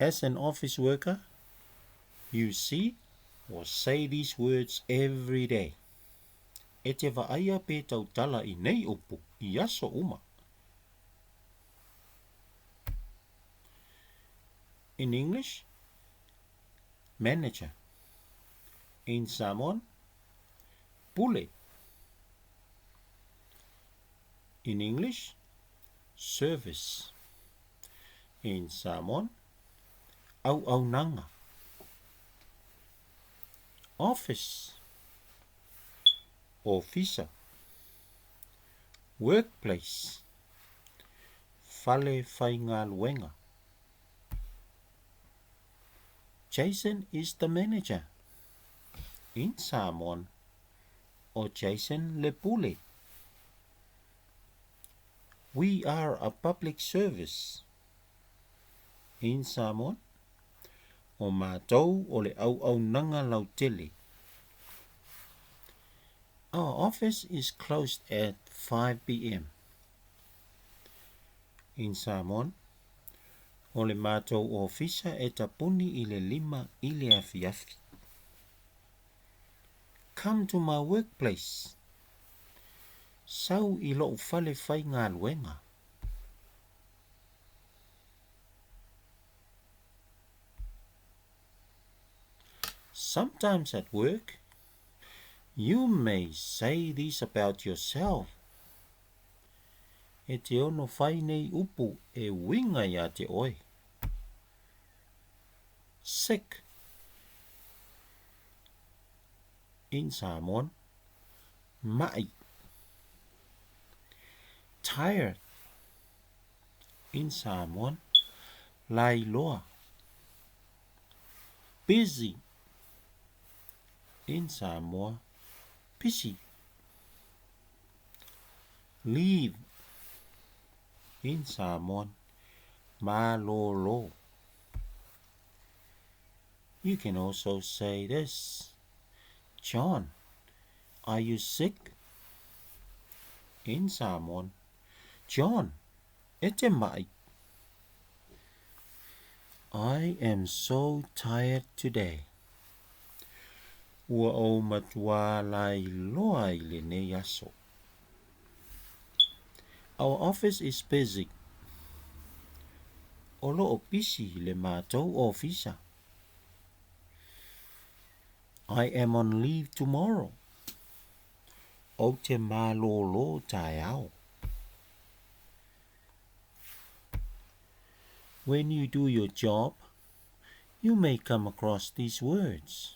As an office worker, you see or say these words every day. E te waaia pē tau tala I nei upu, I aso uma. In English, manager. In Samoan, pule. In English, service. In Samoan, au nanga. Office. Officer. Workplace. Fale whainga luenga. Jason is the manager. In Samoan, o Jason le pule. We are a public service. In Samoan, o mātou o le au nanga lau tele. Our office is closed at 5 p.m. In Samoan, o le mātou ofisa e tapuni I le 5 I le afi. Come to my workplace. Sau I lo fale whai ngā luenga. Sometimes at work, you may say this about yourself. E te ono whai nei upu e winga ia te oe. Sick. In Samoan, mai. Tired. In Samoan, lai loa. Busy. In Samoa, pisi. Leave. In Samoan, malolo. You can also say this. John, are you sick? In Samoan, John, e te mai. I am so tired today. Ua o matua lai loa I le nei aso. Our office is busy. O loo pisi le mātou ofisa. I am on leave tomorrow. O te malolo tai au. When you do your job, you may come across these words.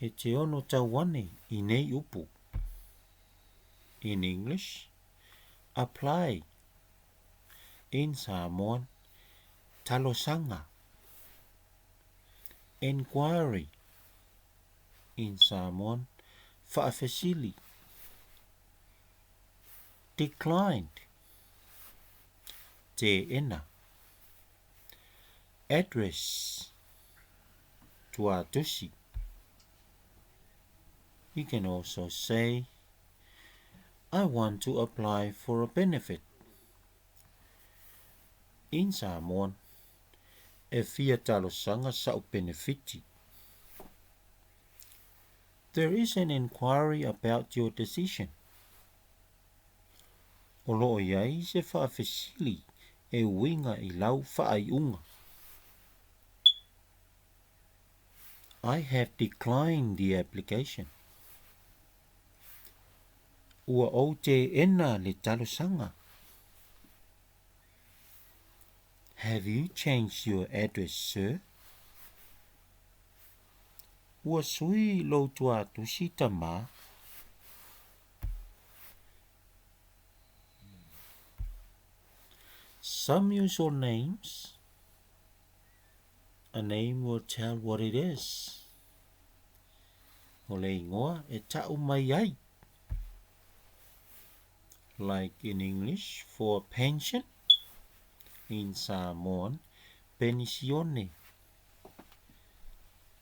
E te ono tawane I nei upu. In English, apply. In Samoan, talosanga. Inquiry. In Samoan, whaafesili. Declined. Te ena. Address. Tuatusi. You can also say, I want to apply for a benefit. In Samoan, e fia talosanga sau benefiti. There is an inquiry about your decision. O loo iai se whaafesili e winga I lau whaaiunga. I have declined the application. Ua o te ena le talosanga. Have you changed your address, sir? Ua sui lo tua tusi tama. Some usual names. A name will tell what it is. O le ingoa e tau mai ai. Like in English, for pension. In Samoan, pensione.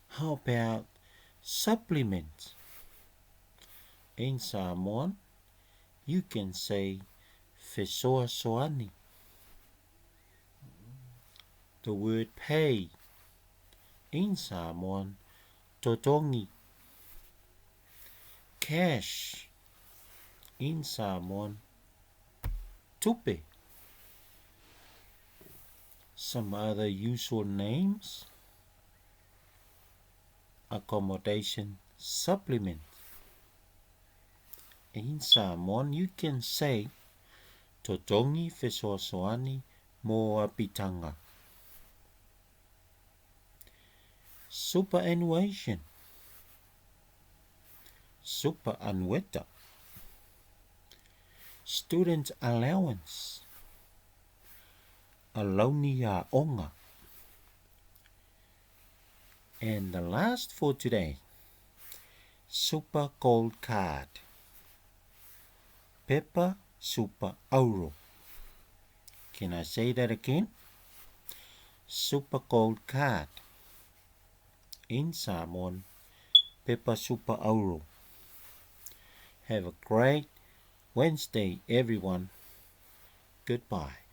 How about supplement? In Samoan, you can say fesoa soani. The word pay. In Samoan, totongi. Cash. In Samoan, tupe. Some other usual names: accommodation supplement. In Samoan, you can say totongi fesoasoani mo apitanga. Superannuation. Superannueta. Student allowance. Alonia onga. And the last for today, super gold card. Pepa super auro. Can I say that again? Super gold card. In Samoan, Pepa super auro. Have a great Wednesday, everyone. Goodbye.